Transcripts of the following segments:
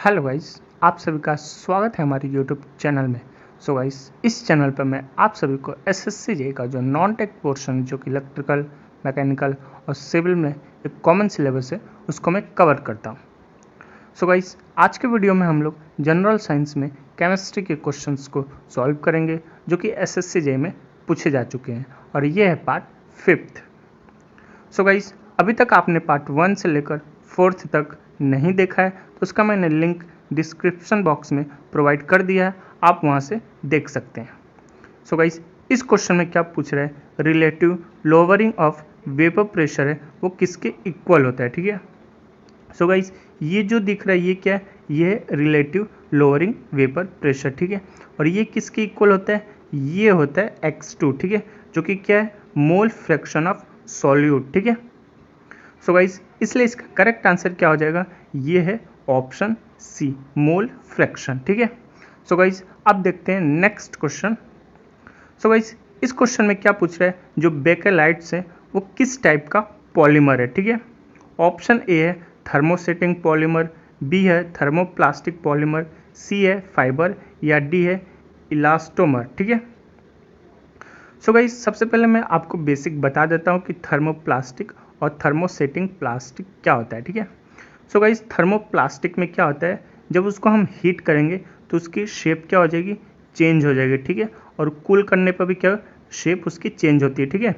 Hello guys, आप सभी का स्वागत है हमारे यूट्यूब चैनल में। सो गाइस, इस चैनल पर मैं आप सभी को एसएससी जे का जो नॉन टेक पोर्शन जो कि इलेक्ट्रिकल, मैकेनिकल और सिविल में एक कॉमन सिलेबस है उसको मैं कवर करता हूँ। सो गाइस, आज के वीडियो में हम लोग जनरल साइंस में केमिस्ट्री के क्वेश्चंस को सॉल्व करेंगे जो कि एसएससी जे में पूछे जा चुके हैं और ये है पार्ट 5th। सो गाइस, अभी तक आपने पार्ट 1 से लेकर 4th तक नहीं देखा है तो उसका मैंने लिंक डिस्क्रिप्शन बॉक्स में प्रोवाइड कर दिया है, आप वहाँ से देख सकते हैं। सो गाइस, इस क्वेश्चन में क्या पूछ रहा है, relative lowering of vapour pressure है वो किसके इक्वल होता है, ठीक है। सो गाइस, ये जो दिख रहा है ये क्या है, ये है रिलेटिव लोअरिंग वेपर प्रेशर, ठीक है। और ये किसके इक्वल होता है, ये होता है x2, ठीक है, जो कि क्या है, मोल फ्रैक्शन ऑफ सॉल्यूट, ठीक है। सो गाइस, इसलिए इसका करेक्ट आंसर क्या हो जाएगा, ये है ऑप्शन सी, मोल फ्रैक्शन, ठीक है। सो गाइस, अब देखते हैं नेक्स्ट क्वेश्चन। सो गाइस, इस क्वेश्चन में क्या पूछ रहा है, जो बेकेलाइट्स है वो किस टाइप का पॉलीमर है, ठीक है। ऑप्शन ए है थर्मोसेटिंग पॉलीमर, बी है थर्मोप्लास्टिक पॉलीमर, सी है फाइबर या डी है इलास्टोमर, ठीक है। सो गाइस, सबसे पहले मैं आपको बेसिक बता देता हूँ कि थर्मोप्लास्टिक और थर्मोसेटिंग प्लास्टिक क्या होता है, ठीक है। सो गाइस, थर्मोप्लास्टिक में क्या होता है, जब उसको हम हीट करेंगे तो उसकी शेप क्या हो जाएगी, चेंज हो जाएगी, ठीक है। और कूल करने पर भी क्या शेप उसकी चेंज होती है, ठीक है।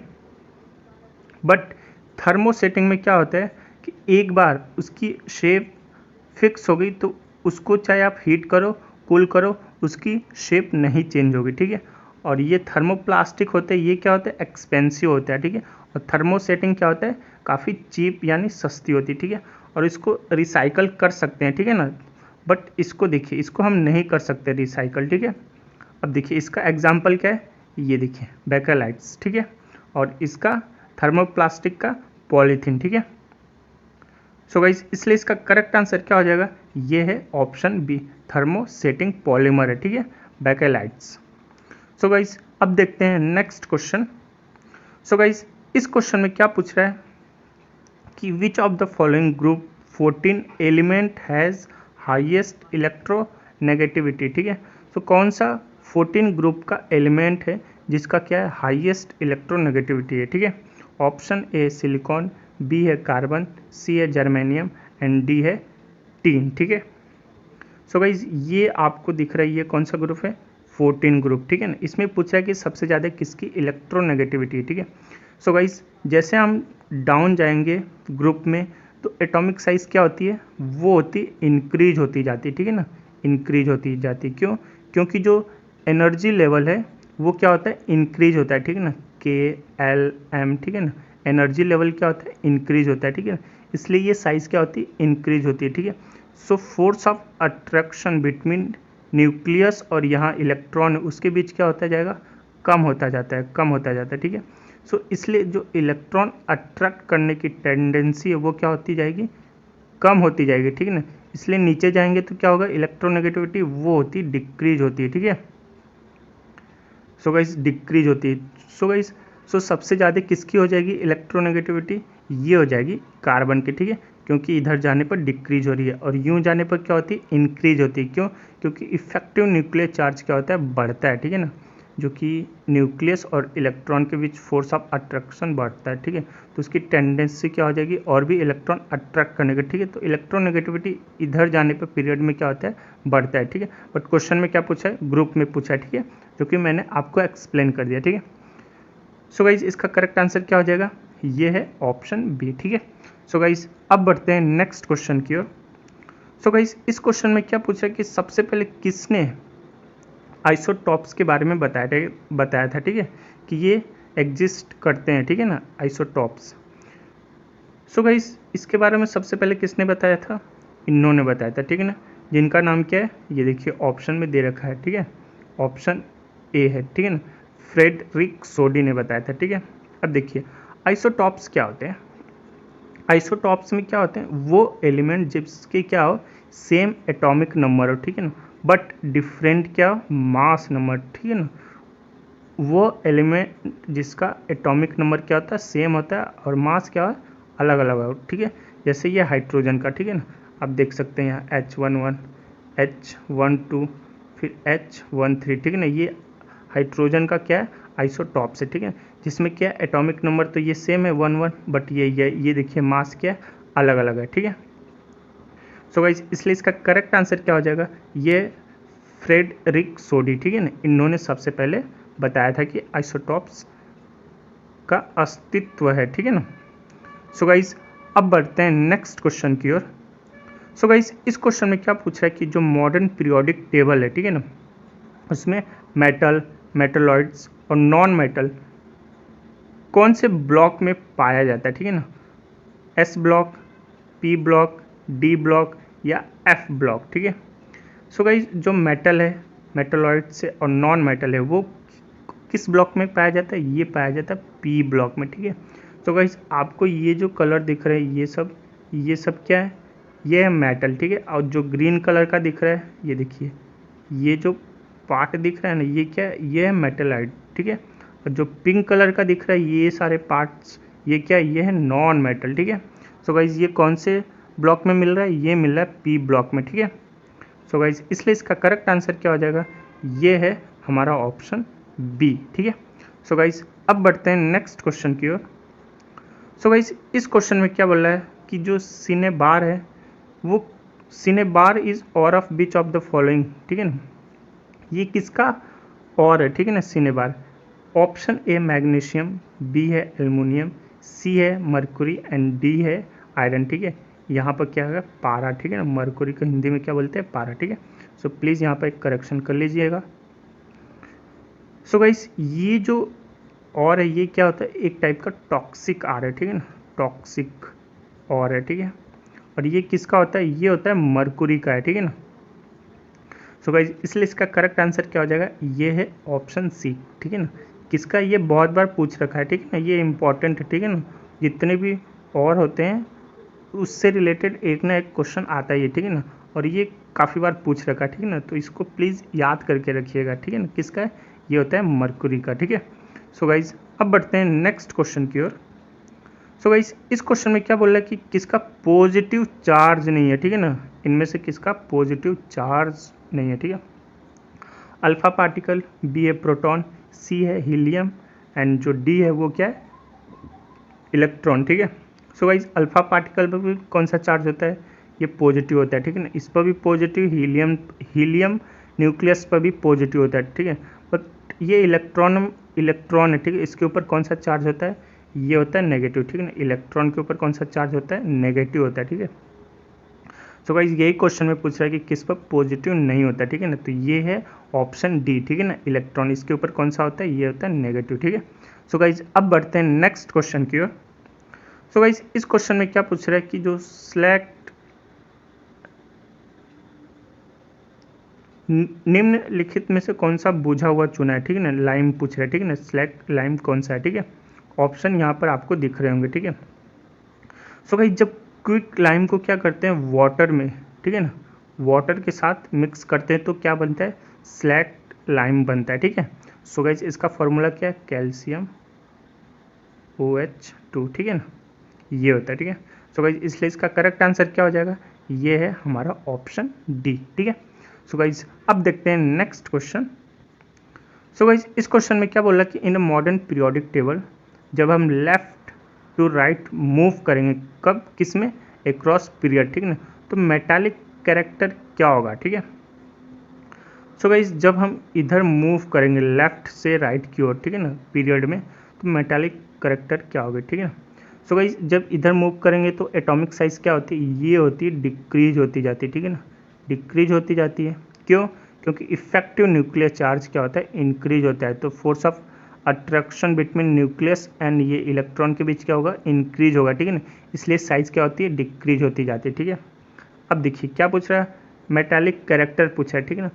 बट थर्मोसेटिंग में क्या होता है कि एक बार उसकी शेप फिक्स हो गई तो उसको चाहे आप हीट करो, कूल करो, उसकी शेप नहीं चेंज होगी, ठीक है। और ये थर्मोप्लास्टिक होते हैं, ये क्या होता है, एक्सपेंसिव होता है, ठीक है। और थर्मोसेटिंग क्या होता है, काफ़ी चीप यानी सस्ती होती है, ठीक है। और इसको रिसाइकल कर सकते हैं, ठीक है ना। बट इसको देखिए, इसको हम नहीं कर सकते रिसाइकल, ठीक है। अब देखिए इसका एग्जाम्पल क्या है, ये देखिए बेकेलाइट्स, ठीक है। और इसका थर्मोप्लास्टिक का पॉलीथीन, ठीक है। सो गाइस, इसलिए इसका करेक्ट आंसर क्या हो जाएगा, ये है ऑप्शन बी, थर्मोसेटिंग पॉलीमर है, ठीक है, बेकेलाइट्स। सो गाइस, अब देखते हैं नेक्स्ट क्वेश्चन। सो गाइस, इस क्वेश्चन में क्या पूछ रहा है कि which of the following group 14 element has highest electronegativity, ठीक है। तो कौन सा 14 ग्रुप का एलिमेंट है जिसका क्या है, हाईएस्ट इलेक्ट्रोनेगेटिविटी है, ठीक है। ऑप्शन ए सिलिकॉन, बी है कार्बन, सी है जर्मेनियम एंड डी है टीन, ठीक है। सो गाइज, ये आपको दिख रहा है ये कौन सा ग्रुप है, 14 ग्रुप, ठीक है ना। इसमें पूछा है कि सबसे ज़्यादा किसकी इलेक्ट्रोनेगेटिविटी है, ठीक है। सो गाइज, जैसे हम डाउन जाएंगे ग्रुप में तो एटॉमिक साइज क्या होती है, वो होती इंक्रीज होती जाती है, ठीक है ना, इंक्रीज होती जाती। क्यों, क्योंकि जो एनर्जी लेवल है वो क्या होता है, इंक्रीज होता है, ठीक है ना, KLM, ठीक है ना। एनर्जी लेवल क्या होता है, इंक्रीज होता है, ठीक है। इसलिए ये साइज क्या होती है, इंक्रीज होती है, ठीक है। So force of attraction between nucleus और यहाँ इलेक्ट्रॉन उसके बीच क्या होता जाएगा, कम होता जाता है, कम होता जाता है, ठीक है। सो इसलिए जो इलेक्ट्रॉन अट्रैक्ट करने की टेंडेंसी है वो क्या होती जाएगी, कम होती जाएगी, ठीक है ना। इसलिए नीचे जाएंगे तो क्या होगा, इलेक्ट्रोनेगेटिविटी वो होती डिक्रीज होती है, ठीक है। सो गाइस, डिक्रीज होती है। सो गाइस, सो सबसे ज़्यादा किसकी हो जाएगी इलेक्ट्रोनेगेटिविटी, ये हो जाएगी कार्बन की, ठीक है। क्योंकि इधर जाने पर डिक्रीज हो रही है और यूँ जाने पर क्या होती है, इंक्रीज होती है। क्यों, क्योंकि इफेक्टिव न्यूक्लियर चार्ज क्या होता है, बढ़ता है, ठीक है ना। जो कि न्यूक्लियस और इलेक्ट्रॉन के बीच फोर्स ऑफ अट्रैक्शन बढ़ता है, ठीक है। तो उसकी टेंडेंसी क्या हो जाएगी, और भी इलेक्ट्रॉन अट्रैक्ट करने का, ठीक है। तो इलेक्ट्रोनेगेटिविटी इधर जाने पर पीरियड में क्या होता है, बढ़ता है, ठीक है। बट क्वेश्चन में क्या पूछा है, ग्रुप में पूछा है, ठीक है, जो कि मैंने आपको एक्सप्लेन कर दिया, ठीक है। सो गाइज, इसका करेक्ट आंसर क्या हो जाएगा, ये है ऑप्शन बी, ठीक है। सो गाइज, अब बढ़ते हैं नेक्स्ट क्वेश्चन की ओर। सो गाइज, इस क्वेश्चन में क्या पूछा कि सबसे पहले किसने आइसोटॉप्स के बारे में बताया था, ठीक है, कि ये एग्जिस्ट करते हैं, ठीक है ना, आइसोटॉप्स। सो गाइज, इसके बारे में सबसे पहले किसने बताया था, इन्होंने बताया था, ठीक है ना। जिनका नाम क्या है, ये देखिए ऑप्शन में दे रखा है, ठीक है, ऑप्शन ए है, ठीक है ना, फ्रेडरिक सोडी ने बताया था, ठीक है। अब देखिए आइसोटॉप्स क्या होते हैं, आइसोटॉप्स में क्या होते हैं, वो एलिमेंट जिसके क्या हो, सेम एटॉमिक नंबर हो, ठीक है ना, बट डिफरेंट क्या हो, मास नंबर, ठीक है ना। वो एलिमेंट जिसका एटॉमिक नंबर क्या होता है, सेम होता है और मास क्या है, अलग अलग हो, ठीक है। जैसे ये हाइड्रोजन का, ठीक है ना, आप देख सकते हैं यहाँ H11 H12 फिर H13, ठीक है ना। ये हाइड्रोजन का क्या है, आइसोटॉप्स है, ठीक है। जिसमें क्या है एटॉमिक नंबर तो ये सेम है 11, बट ये देखिए मास क्या है, अलग अलग है, ठीक है। सो गाइस इसलिए इसका करेक्ट आंसर क्या हो जाएगा, ये फ्रेडरिक सोडी, ठीक है ना, इन्होंने सबसे पहले बताया था कि आइसोटॉप्स का अस्तित्व है, ठीक है ना। सो गाइस अब बढ़ते हैं नेक्स्ट क्वेश्चन की ओर। सो गाइस इस क्वेश्चन में क्या पूछ रहा है कि जो मॉडर्न पीरियोडिक टेबल है, ठीक है ना, उसमें मेटल, मेटलॉइड्स और नॉन मेटल कौन से ब्लॉक में पाया जाता है, ठीक है ना। S block, P block, D block या एफ ब्लॉक, ठीक है। सो गाइस जो मेटल है, मेटलॉइड से और नॉन मेटल है, वो किस ब्लॉक में पाया जाता है, ये पाया जाता है पी ब्लॉक में, ठीक है। तो गाइस आपको ये जो कलर दिख रहे हैं ये सब क्या है, ये है मेटल, ठीक है। और जो ग्रीन कलर का दिख रहा है, ये देखिए ये जो पार्ट दिख रहा है ना, ये क्या है, ये है मेटलाइट, ठीक है। और जो पिंक कलर का दिख रहा है, ये सारे पार्ट्स, ये क्या है, ये है नॉन मेटल, ठीक है। सो गाइस ये कौन से ब्लॉक में मिल रहा है, ये मिल रहा है पी ब्लॉक में, ठीक है। सो गाइस इसलिए इसका करेक्ट आंसर क्या हो जाएगा, ये है हमारा ऑप्शन बी, ठीक है। सो गाइस अब बढ़ते हैं नेक्स्ट क्वेश्चन की ओर। सो गाइस इस क्वेश्चन में क्या बोल रहा है कि जो सिनेबार है, वो सिनेबार इज और of which of the following, ठीक है ना। ये किसका और है, ठीक है ना, cinnabar. Option A magnesium, B है एल्युमिनियम, सी है मरकुरी एंड डी है आयरन, ठीक है। यहाँ पर क्या है, पारा, ठीक है ना। मरकुरी को हिंदी में क्या बोलते हैं, पारा, ठीक है। सो प्लीज़ यहाँ पर एक करेक्शन कर लीजिएगा। सो गाइस ये जो और है, ये क्या होता है, एक टाइप का टॉक्सिक आर है, ठीक है ना, टॉक्सिक और है, ठीक है। और ये किसका होता है, ये होता है मरकुरी का है, ठीक है ना। सो गाइस इसलिए इसका करेक्ट आंसर क्या हो जाएगा, ये है ऑप्शन सी, ठीक है ना। किसका, ये बहुत बार पूछ रखा है, ठीक है ना, ये इंपॉर्टेंट है, ठीक है ना। जितने भी और होते हैं उससे रिलेटेड एक ना एक क्वेश्चन आता ही है, ठीक है ना। और ये काफ़ी बार पूछ रखा है, ठीक है ना, तो इसको प्लीज़ याद करके रखिएगा, ठीक है ना। किसका है, ये होता है मरकुरी का, ठीक है। सो गाइस अब बढ़ते हैं नेक्स्ट क्वेश्चन की ओर। सो गाइस इस क्वेश्चन में क्या बोल रहा है कि किसका पॉजिटिव चार्ज नहीं है, ठीक है ना। इनमें से किसका पॉजिटिव चार्ज नहीं है, ठीक है। अल्फा पार्टिकल, बी है प्रोटॉन, सी है हीलियम एंड जो डी है वो क्या है, इलेक्ट्रॉन, ठीक है। सो गाइस अल्फा पार्टिकल पर भी कौन सा चार्ज होता है, ये पॉजिटिव होता है, ठीक है ना। इस पर भी पॉजिटिव, हीलियम न्यूक्लियस पर भी पॉजिटिव होता है, ठीक है। बट ये इलेक्ट्रॉन है, ठीक है। इसके ऊपर कौन सा चार्ज होता है, ये होता है नेगेटिव, ठीक है ना। इलेक्ट्रॉन के ऊपर कौन सा चार्ज होता है, नेगेटिव होता है, ठीक है। सो गाइस यही क्वेश्चन में पूछ रहा है कि किस पर पॉजिटिव नहीं होता, ठीक है ना। तो ये है ऑप्शन डी, ठीक है ना, इलेक्ट्रॉन। इसके ऊपर कौन सा होता है, ये होता है नेगेटिव, ठीक है। सो गाइस अब बढ़ते हैं नेक्स्ट क्वेश्चन की ओर। सो गाइस इस क्वेश्चन में क्या पूछ रहा है कि जो सेलेक्ट निम्नलिखित में से कौन सा बुझा हुआ चूना है, ठीक है ना। लाइम पूछ रहा है, ठीक है ना, सेलेक्ट लाइम कौन सा है, ठीक है। ऑप्शन यहाँ पर आपको दिख रहे होंगे, ठीक है। सो गाइस जब क्विक लाइम को क्या करते हैं, वाटर में, ठीक है ना, वाटर के साथ मिक्स करते हैं तो क्या बनता है, सेलेक्ट लाइम बनता है, ठीक है। सो गाइस इसका फॉर्मूला क्या है, कैल्शियम OH2, ठीक है ना, ये होता है, ठीक है। सो गाइस इसलिए इसका करेक्ट आंसर क्या हो जाएगा, ये है हमारा ऑप्शन डी, ठीक है। सो गाइस अब देखते हैं नेक्स्ट क्वेश्चन। सो गाइस इस क्वेश्चन में क्या बोल रहा है कि इन अ मॉडर्न पीरियोडिक टेबल जब हम लेफ्ट टू राइट मूव करेंगे, कब, किस में, अक्रॉस पीरियड, ठीक है ना, तो मेटालिक कैरेक्टर क्या होगा, ठीक है। सो गाइस जब हम इधर मूव करेंगे लेफ्ट से राइट की ओर, ठीक है ना, पीरियड में, तो मेटालिक कैरेक्टर क्या होगा, ठीक है ना। सो गाइस जब इधर मूव करेंगे तो एटॉमिक साइज क्या होती है, ये होती है डिक्रीज होती जाती है, ठीक है ना, डिक्रीज होती जाती है। क्यों, क्योंकि इफेक्टिव न्यूक्लियर चार्ज क्या होता है, इंक्रीज होता है। तो force of attraction between nucleus and ये इलेक्ट्रॉन के बीच क्या होगा, इंक्रीज होगा, ठीक है ना। इसलिए साइज क्या होती है, डिक्रीज होती जाती है, ठीक है। अब देखिए क्या पूछ रहा है, मेटालिक कैरेक्टर पूछा है, ठीक है ना।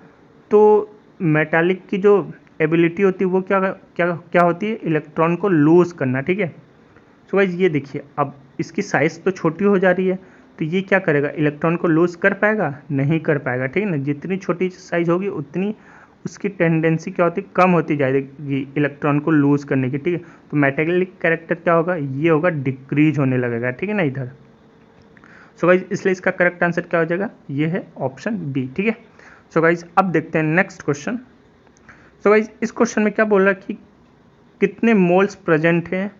तो मेटालिक की जो एबिलिटी होती है वो क्या क्या क्या होती है, इलेक्ट्रॉन को लूज करना, ठीक है। सो गाइस ये देखिए अब इसकी साइज़ तो छोटी हो जा रही है, तो ये क्या करेगा, इलेक्ट्रॉन को लूज कर पाएगा, नहीं कर पाएगा, ठीक है ना। जितनी छोटी साइज़ होगी उतनी उसकी टेंडेंसी क्या होती है, कम होती जाएगी इलेक्ट्रॉन को लूज करने की, ठीक है। तो मेटालिक कैरेक्टर क्या होगा, ये होगा डिक्रीज होने लगेगा, ठीक है ना, इधर। सो गाइस इसलिए इसका करेक्ट आंसर क्या हो जाएगा, ये है ऑप्शन बी, ठीक है। सो गाइज अब देखते हैं नेक्स्ट क्वेश्चन। सो गाइज इस क्वेश्चन में क्या बोल रहा है कि कितने मोल्स प्रेजेंट हैं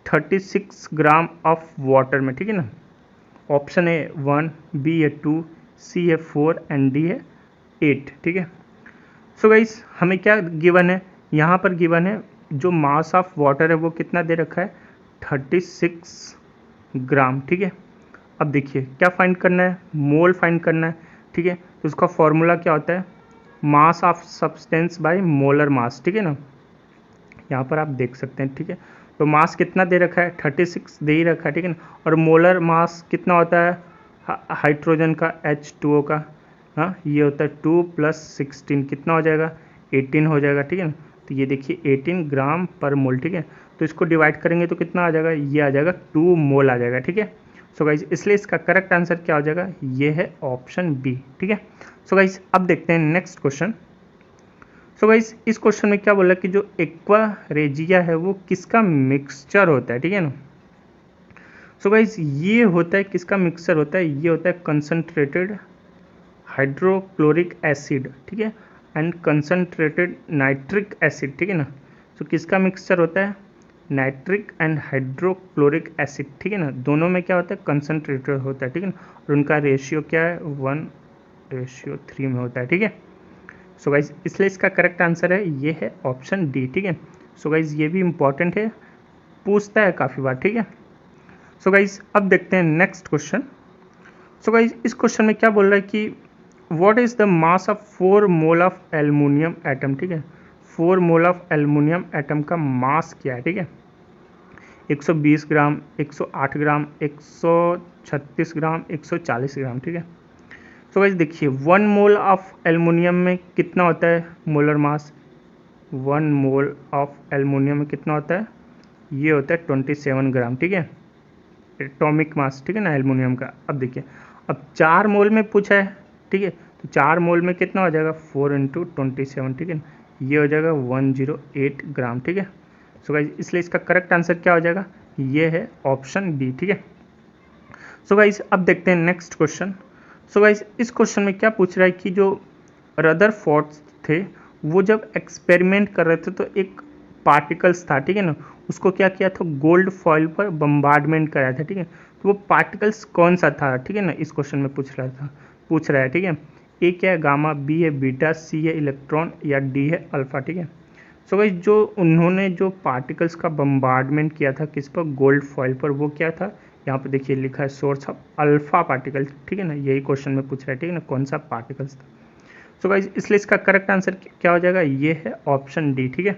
36 ग्राम ऑफ वाटर में, ठीक है ना। ऑप्शन है 1, बी है 2, सी है 4 एंड डी है 8, ठीक है। सो गाइज हमें क्या गिवन है, यहाँ पर गिवन है जो मास ऑफ वाटर है वो कितना दे रखा है 36 ग्राम, ठीक है। अब देखिए क्या फाइंड करना है, मोल फाइंड करना है, ठीक है। तो उसका फॉर्मूला क्या होता है, mass of substance by molar mass, ठीक है ना। यहाँ पर आप देख सकते हैं, ठीक है। तो मास कितना दे रखा है 36 दे ही रखा है, ठीक है ना। और मोलर मास कितना होता है हाइड्रोजन का H2O का, हाँ ये होता है 2 + 16 कितना हो जाएगा 18 हो जाएगा, ठीक है ना। तो ये देखिए 18 ग्राम पर मोल, ठीक है। तो इसको डिवाइड करेंगे तो कितना आ जाएगा, ये आ जाएगा 2 मोल आ जाएगा, ठीक है। सो गाइज इसलिए इसका करेक्ट आंसर क्या हो जाएगा, ये है ऑप्शन बी, ठीक है। सो गाइज अब देखते हैं नेक्स्ट क्वेश्चन। सो गाइज इस क्वेश्चन में क्या बोला कि जो एक्वा रेजिया है वो किसका मिक्सचर होता है, ठीक है ना। सो गाइज ये होता है किसका मिक्सचर होता है, ये होता है कंसंट्रेटेड हाइड्रोक्लोरिक एसिड, ठीक है, एंड कंसंट्रेटेड नाइट्रिक एसिड, ठीक है ना। सो किसका मिक्सचर होता है, नाइट्रिक एंड हाइड्रोक्लोरिक एसिड, ठीक है ना। दोनों में क्या होता है कंसंट्रेटेड होता है, ठीक है ना। और उनका रेशियो क्या है 1:3 में होता है, ठीक है। सो गाइज इसलिए इसका करेक्ट आंसर है ये है ऑप्शन डी, ठीक है। सो गाइज ये भी इंपॉर्टेंट है, पूछता है काफ़ी बार, ठीक है। सो गाइज अब देखते हैं नेक्स्ट क्वेश्चन। सो गाइज इस क्वेश्चन में क्या बोल रहा है कि what is the mass of 4 mole of aluminium atom, ठीक है। 4 मोल ऑफ एल्युमिनियम एटम का मास क्या है, ठीक है। 120 ग्राम, 108 ग्राम, 136 ग्राम, 140 ग्राम, ठीक है। तो गाइस देखिए 1 मोल ऑफ एल्युमिनियम में कितना होता है molar mass, 1 mole of aluminium में कितना होता है, ये होता है 27 ग्राम, ठीक है, एटॉमिक मास, ठीक है ना एल्युमिनियम का। अब देखिए अब 4 मोल में पूछा है, ठीक है, तो 4 मोल में कितना हो जाएगा 4 × 27, ठीक है, ये हो जाएगा 108 ग्राम, ठीक है। सो गाइज इसलिए इसका करेक्ट आंसर क्या हो जाएगा, ये है ऑप्शन बी, ठीक है। सो गाइज अब देखते हैं नेक्स्ट क्वेश्चन। सो गाइज इस क्वेश्चन में क्या पूछ रहा है कि जो रदरफोर्ड थे वो जब एक्सपेरिमेंट कर रहे थे तो एक पार्टिकल्स था, ठीक है ना, उसको क्या किया था गोल्ड फॉइल पर बम्बार्डमेंट कराया था, ठीक है। तो वो पार्टिकल्स कौन सा था, ठीक है ना, इस क्वेश्चन में पूछ रहा है, ठीक है। ए क्या है गामा, बी है बीटा, सी है इलेक्ट्रॉन या डी है अल्फा, ठीक है। सो गाइस जो उन्होंने जो पार्टिकल्स का बम्बार्डमेंट किया था किस पर, गोल्ड फॉइल पर, वो क्या था, यहाँ पे देखिए लिखा है सोर्स ऑफ अल्फा पार्टिकल, ठीक है ना, यही क्वेश्चन में पूछ रहा है, ठीक है ना, कौन सा पार्टिकल्स था। सो गाइस इसलिए इसका करेक्ट आंसर क्या हो जाएगा, ये है ऑप्शन डी, ठीक है।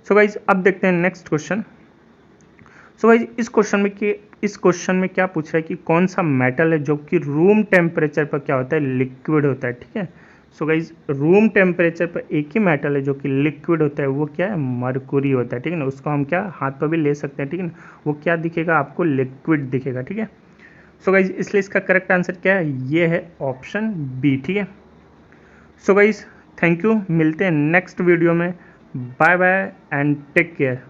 सो गाइस अब देखते हैं नेक्स्ट क्वेश्चन। सो गाइस इस क्वेश्चन में क्या पूछ रहा है कि कौन सा मेटल है जो कि रूम टेम्परेचर पर क्या होता है, लिक्विड होता है, ठीक है। सो गाइज रूम टेम्परेचर पर एक ही मेटल है जो कि लिक्विड होता है, वो क्या है मरकुरी होता है, ठीक है ना। उसको हम क्या हाथ पर भी ले सकते हैं, ठीक है ना, वो क्या दिखेगा आपको लिक्विड दिखेगा, ठीक है। सो गाइज इसलिए इसका करेक्ट आंसर क्या है, ये है ऑप्शन बी, ठीक है। सो गाइज थैंक यू, मिलते हैं नेक्स्ट वीडियो में, bye bye and take care.